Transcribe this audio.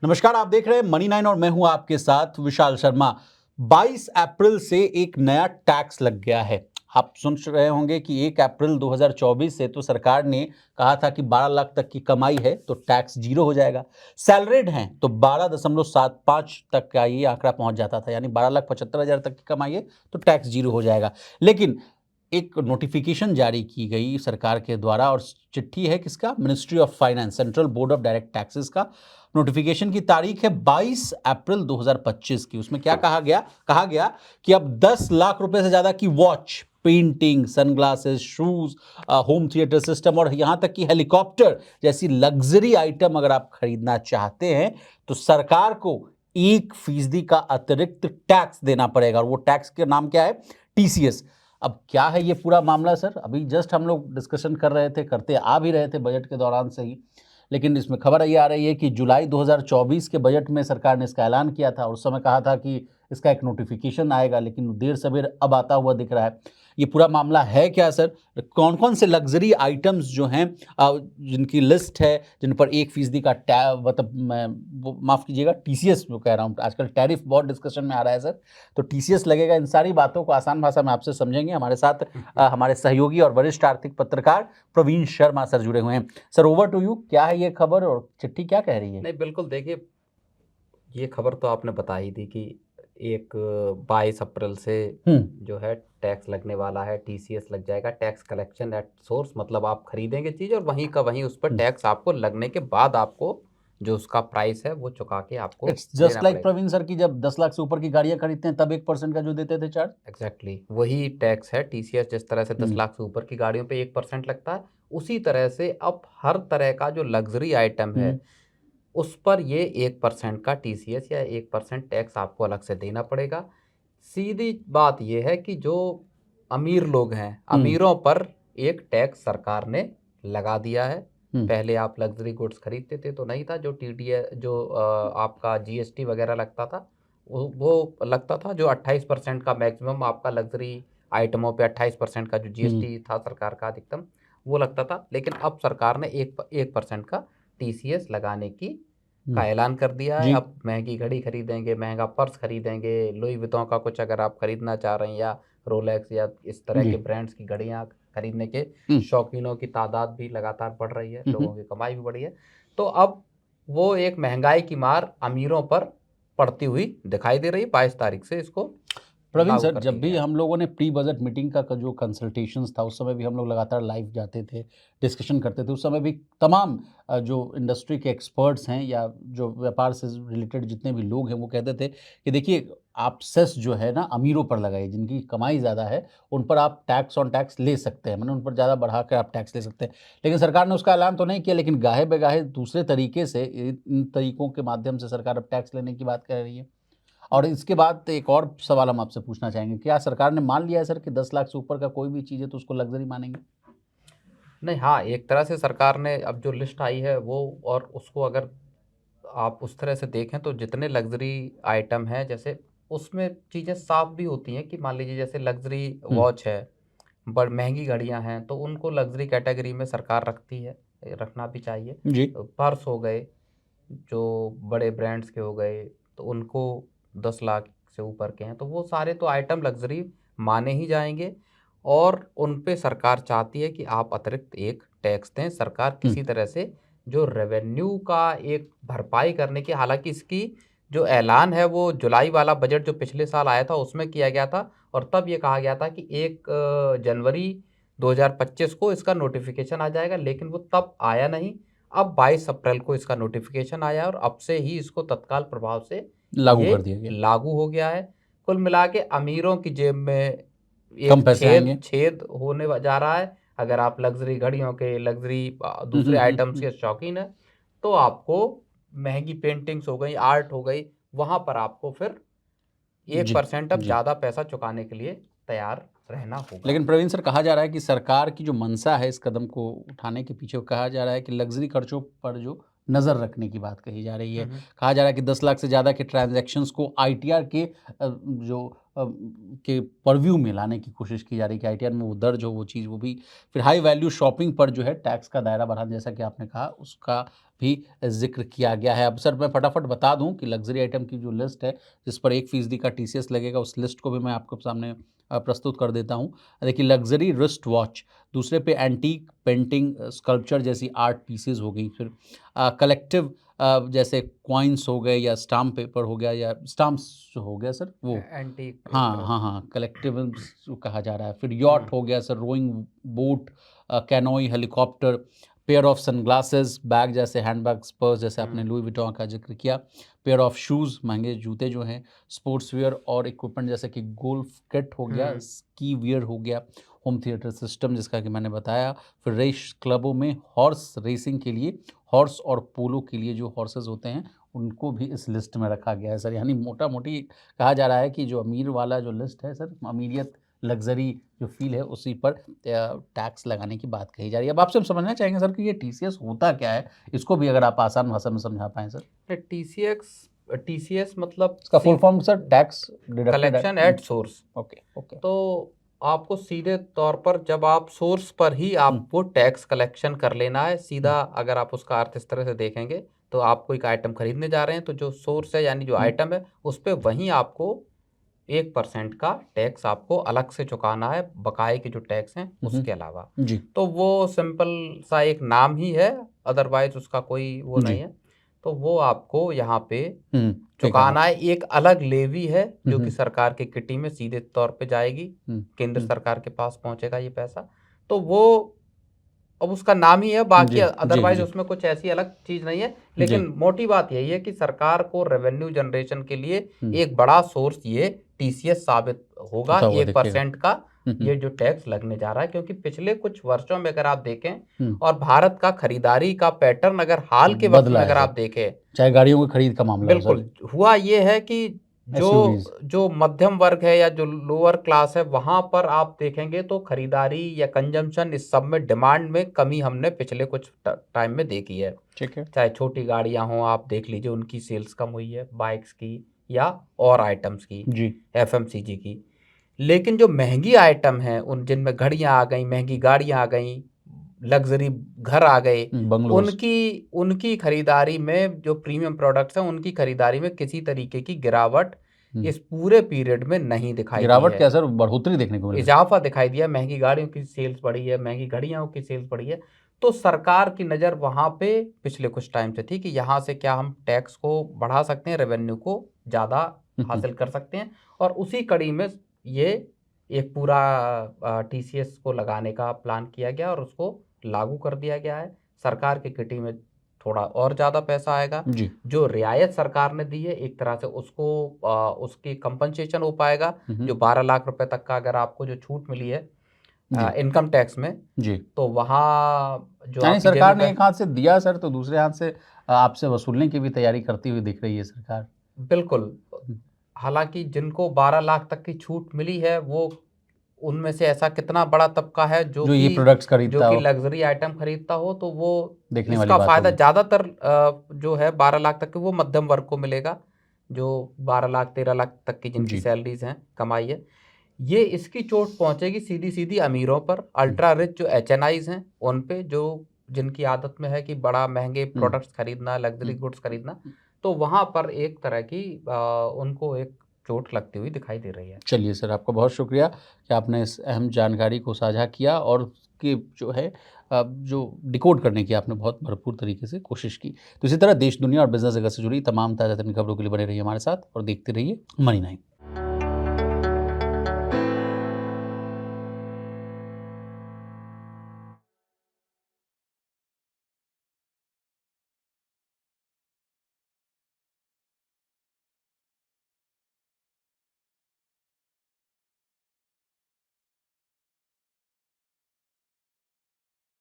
नमस्कार, आप देख रहे हैं मनी 9 और मैं हूं आपके साथ विशाल शर्मा। 22 अप्रैल से एक नया टैक्स लग गया है। आप सुन रहे होंगे कि 1 अप्रैल 2024 से तो सरकार ने कहा था कि 12 लाख तक की कमाई है तो टैक्स जीरो हो जाएगा। सैलरीड हैं तो 12.75 तक का ये आंकड़ा पहुंच जाता था, यानी 12,75,000 तक की कमाई है तो टैक्स जीरो हो जाएगा। लेकिन एक नोटिफिकेशन जारी की गई सरकार के द्वारा, और चिट्ठी है किसका? Ministry of finance, central board of direct taxes का। नोटिफिकेशन की तारीख है 22 अप्रैल 2025 की। उसमें क्या कहा गया कि अब 10 लाख रुपए से ज्यादा की watch, painting, sunglasses, shoes, home theatre system और यहां तक कि हेलीकॉप्टर जैसी लग्जरी आइटम अगर आप खरीदना चाहते हैं तो सरकार को 1% का अतिरिक्त टैक्स देना पड़ेगा। और वो टैक्स के नाम क्या है? टीसीएस। अब क्या है ये पूरा मामला सर? अभी जस्ट हम लोग डिस्कशन कर रहे थे, करते आ भी रहे थे बजट के दौरान से ही, लेकिन इसमें खबर ये आ रही है कि जुलाई 2024 के बजट में सरकार ने इसका ऐलान किया था और उस समय कहा था कि इसका एक नोटिफिकेशन आएगा, लेकिन देर सवेर अब आता हुआ दिख रहा है। ये पूरा मामला है क्या सर? कौन कौन से लग्जरी आइटम्स जो हैं जिनकी लिस्ट है, जिन पर 1% का मतलब माफ कीजिएगा, टीसीएस जो कह रहा हूँ, आजकल टैरिफ बहुत डिस्कशन में आ रहा है सर, तो टीसीएस लगेगा। इन सारी बातों को आसान भाषा में आपसे समझेंगे। हमारे साथ हमारे सहयोगी और वरिष्ठ आर्थिक पत्रकार प्रवीण शर्मा सर जुड़े हुए हैं। Sir, over to you. क्या है ये खबर और चिट्ठी क्या कह रही है? नहीं, बिल्कुल देखिए, ये खबर तो आपने बता ही दी कि एक 22 अप्रैल से जो है टैक्स लगने वाला है, टीसीएस लग जाएगा, टैक्स कलेक्शन एट सोर्स। मतलब आप खरीदेंगे चीज़ और वहीं का वहीं उस पर टैक्स आपको लगने के बाद आपको जो उसका प्राइस है वो चुका के आपको इट्स जस्ट देना लाइक पड़ेगा। प्रवीण सर की जब 10 लाख से ऊपर की गाड़ियां खरीदते हैं तब 1% का जो देते थे चार्ज। एग्जैक्टली वही टैक्स है टीसीएस। जिस तरह से 10 लाख से ऊपर की गाड़ियों पे 1% लगता है, उसी तरह से अब हर तरह का जो लग्जरी आइटम है उस पर ये 1% का टीसीएस या 1% टैक्स आपको अलग से देना पड़ेगा। सीधी बात यह है कि जो अमीर लोग हैं, अमीरों पर एक टैक्स सरकार ने लगा दिया है। पहले आप लग्जरी गुड्स खरीदते थे तो नहीं था, जो टीडीएस जो आपका जीएसटी वगैरह लगता था वो लगता था, जो 28% का मैक्सिमम आपका लग्जरी आइटमों पे 28% का जो जीएसटी था सरकार का अधिकतम, वो लगता था। लेकिन अब सरकार ने 1% का टीसीएस लगाने का ऐलान कर दिया है। अब महंगी घड़ी खरीदेंगे, महंगा पर्स खरीदेंगे, लुई वितों का कुछ अगर आप खरीदना चाह रहे हैं, या रोलेक्स या इस तरह के ब्रांड्स की घड़ियां खरीदने के शौकीनों की तादाद भी लगातार बढ़ रही है, लोगों की कमाई भी बढ़ी है। तो अब वो एक महंगाई की मार अमीरों पर पड़ती हुई दिखाई दे रही है। 22 तारीख से इसको प्रवीण लागू सर, कर जब दिया भी गया है। हम लोगों ने प्री बजट मीटिंग का जो कंसल्टेशंस था, उस समय भी हम लोग लगातार लाइव जाते थे, डिस्कशन करते थे। उस समय भी तमाम जो इंडस्ट्री के एक्सपर्ट्स हैं या जो व्यापार से रिलेटेड जितने भी लोग हैं वो कहते थे कि देखिए, आप सेस जो है ना अमीरों पर लगाइए, जिनकी कमाई ज़्यादा है उन पर आप टैक्स ऑन टैक्स ले सकते हैं, मतलब उन पर ज़्यादा बढ़ा कर आप टैक्स ले सकते हैं। लेकिन सरकार ने उसका ऐलान तो नहीं किया, लेकिन गाहे बेगाहे दूसरे तरीके से, इन तरीकों के माध्यम से सरकार अब टैक्स लेने की बात कर रही है। और इसके बाद एक और सवाल हम आपसे पूछना चाहेंगे, क्या सरकार ने मान लिया है सर कि 10 लाख से ऊपर का कोई भी चीज़ है तो उसको लग्जरी मानेंगे? नहीं, हाँ, एक तरह से सरकार ने अब जो लिस्ट आई है वो, और उसको अगर आप उस तरह से देखें तो जितने लग्जरी आइटम हैं, जैसे उसमें चीज़ें साफ भी होती हैं कि मान लीजिए जैसे लग्जरी वॉच है, बड़ महंगी घड़ियां हैं, तो उनको लग्जरी कैटेगरी में सरकार रखती है, रखना भी चाहिए। जी। पर्स हो गए जो बड़े ब्रांड्स के हो गए, तो उनको 10 लाख से ऊपर के हैं तो वो सारे तो आइटम लग्जरी माने ही जाएंगे। और उन पे सरकार चाहती है कि आप अतिरिक्त एक टैक्स दें। सरकार किसी तरह से जो रेवेन्यू का एक भरपाई करने की, हालांकि इसकी जो ऐलान है वो जुलाई वाला बजट जो पिछले साल आया था उसमें किया गया था, और तब ये कहा गया था कि 1 जनवरी 2025 को इसका नोटिफिकेशन आ जाएगा, लेकिन वो तब आया नहीं। अब 22 अप्रैल को इसका नोटिफिकेशन आया और अब से ही इसको तत्काल प्रभाव से लागू ये कर दिया गया। लागू हो गया है। कुल मिला के अमीरों की जेब में कम एक पैसे छेद आएंगे। छेद होने जा रहा है। अगर आप लग्जरी घड़ियों के, लग्जरी दूसरे आइटम्स के शौकीन हैं, तो आपको महंगी पेंटिंग्स हो गई, आर्ट हो गई, वहां पर आपको फिर एक जी। परसेंट अब जी। ज़्यादा पैसा चुकाने के लिए तैयार रहना होगा। लेकिन प्रवीण सर, कहा जा रहा है कि सरकार की जो मंशा है इस कदम को उठाने के पीछे, वो कहा जा रहा है कि लग्जरी खर्चों पर जो नज़र रखने की बात कही जा रही है। कहा जा रहा है कि 10 लाख से ज़्यादा के ट्रांजैक्शंस को आईटीआर के के परव्यू में लाने की कोशिश की जा रही है कि आईटीआर में वो दर्ज हो वो चीज़, वो भी फिर हाई वैल्यू शॉपिंग पर जो है टैक्स का दायरा बढ़ाना, जैसा कि आपने कहा, उसका भी जिक्र किया गया है। अब सर मैं फटाफट बता दूं कि लग्जरी आइटम की जो लिस्ट है जिस पर 1% का टीसीएस लगेगा, उस लिस्ट को भी मैं आपके सामने प्रस्तुत कर देता हूं। देखिए, लग्जरी रिस्ट वॉच, दूसरे पे एंटीक पेंटिंग स्कल्पचर जैसी आर्ट पीसेज हो गई, फिर कलेक्टिव जैसे कॉइन्स हो गए या स्टाम्प पेपर हो गया या स्टाम्प्स जो हो गया सर वो, एंटीक हाँ कलेक्टिव्स कहा जा रहा है, फिर यॉट हो गया sir, rowing boat, canoe, helicopter, pair of sunglasses, bag जैसे हैंडबैग्स, पर्स जैसे आपने लुई विटॉन का जिक्र किया, पेयर ऑफ शूज़, महंगे जूते जो हैं, स्पोर्ट्स वियर और इक्विपमेंट जैसे कि गोल्फ किट हो गया, स्की वियर हो गया, होम थिएटर सिस्टम जिसका कि मैंने बताया, फिर रेस क्लबों में हॉर्स रेसिंग के लिए, हॉर्स और पोलो के लिए जो हॉर्सेस होते हैं उनको भी इस लिस्ट में रखा गया है सर। यानी मोटा मोटी कहा जा रहा है कि जो अमीर वाला जो लिस्ट है सर, अमीरियत लग्जरी जो फील है उसी पर टैक्स लगाने की बात कही जा रही है। अब आपसे हम समझना चाहेंगे सर कि ये टीसीएस होता क्या है, इसको भी अगर आप आसान भाषा में समझा पाएँ सर। टीसीएस मतलब इसका full form sir tax collection at source. Okay. तो आपको सीधे तौर पर जब आप सोर्स पर ही आपको टैक्स कलेक्शन कर लेना है सीधा। अगर आप उसका अर्थ इस तरह से देखेंगे तो आप कोई आइटम खरीदने जा रहे हैं तो जो सोर्स है यानी जो आइटम है उस पर वहीं आपको 1% का टैक्स आपको अलग से चुकाना है, बकाए के जो टैक्स हैं उसके अलावा जी। तो वो सिंपल सा एक नाम ही है, अदरवाइज उसका कोई वो नहीं है। तो वो आपको यहाँ पे चुकाना है। एक अलग लेवी है जो कि सरकार के किटी में सीधे तौर पे जाएगी, केंद्र सरकार के पास पहुंचेगा ये पैसा। तो वो अब उसका नाम ही है, बाकी अदरवाइज उसमें कुछ ऐसी अलग चीज नहीं है। लेकिन मोटी बात यही है कि सरकार को रेवेन्यू जनरेशन के लिए एक बड़ा सोर्स ये टीसीएस साबित होगा। 1% का ये जो टैक्स लगने जा रहा है, क्योंकि पिछले कुछ वर्षों में अगर आप देखें और भारत का खरीदारी का पैटर्न अगर हाल के वक्त में अगर आप देखें, चाहे गाड़ियों की खरीद का मामला बिल्कुल हुआ ये है कि जो मध्यम वर्ग है या जो लोअर क्लास है वहां पर आप देखेंगे तो खरीदारी या कंजम्पशन इस सब में डिमांड में कमी हमने पिछले कुछ टाइम में देखी है। ठीक है। चाहे छोटी गाड़ियां हो आप देख लीजिए उनकी सेल्स कम हुई है, बाइक्स की या और आइटम्स की जी, एफएमसीजी की। लेकिन जो महंगी आइटम है उन जिनमें घड़ियां आ गई, महंगी गाड़ियां आ गई, लग्जरी घर आ गए, उनकी खरीदारी में जो प्रीमियम प्रोडक्ट्स हैं उनकी खरीदारी में किसी तरीके की गिरावट इस पूरे पीरियड में नहीं दिखाई दी है। गिरावट क्या सर, बढ़ोतरी देखने को मिली, इजाफा दिखाई दिया। महंगी गाड़ियों की सेल्स बढ़ी है, महंगी घड़ियों की सेल्स बढ़ी है। तो सरकार की नज़र वहाँ पे पिछले कुछ टाइम से थी कि यहाँ से क्या हम टैक्स को बढ़ा सकते हैं, रेवेन्यू को ज़्यादा हासिल कर सकते हैं। और उसी कड़ी में ये एक पूरा टीसीएस को लगाने का प्लान किया गया और उसको लागू कर दिया गया है। सरकार की किटी में थोड़ा और ज़्यादा पैसा आएगा। जो रियायत सरकार ने दी है एक तरह से उसको उसकी कंपनसेशन हो पाएगा। जो 12 लाख रुपए तक का अगर आपको जो छूट मिली है इनकम टैक्स में जी, तो वहाँ जो सरकार ने एक हाथ से दिया सर तो दूसरे हाथ से आपसे वसूलने की भी तैयारी करती हुई दिख रही है सरकार। बिल्कुल। हालांकि जिनको 12 लाख तक की छूट मिली है वो उनमें से ऐसा कितना बड़ा तबका है जो ये प्रोडक्ट्स खरीदता हो, जो कि लग्जरी आइटम खरीदता हो, तो वो इसका फायदा ज़्यादातर जो है 12 लाख तक के वो मध्यम वर्ग को मिलेगा। जो 12 लाख 13 लाख तक की जिनकी सैलरीज हैं, कमाई है, ये इसकी चोट पहुंचेगी सीधी सीधी अमीरों पर। अल्ट्रा रिच जो HNIs हैं उन पे, जो जिनकी आदत में है कि बड़ा महंगे प्रोडक्ट्स खरीदना, लग्जरी गुड्स खरीदना, तो वहाँ पर एक तरह की उनको एक चोट लगती हुई दिखाई दे रही है। चलिए सर, आपका बहुत शुक्रिया कि आपने इस अहम जानकारी को साझा किया और उसकी जो है जो डिकोड करने की आपने बहुत भरपूर तरीके से कोशिश की। तो इसी तरह देश, दुनिया और बिजनेस जगत से जुड़ी तमाम ताज़ा तरीन खबरों के लिए बने रहिए हमारे साथ और देखते रहिए मनी 9।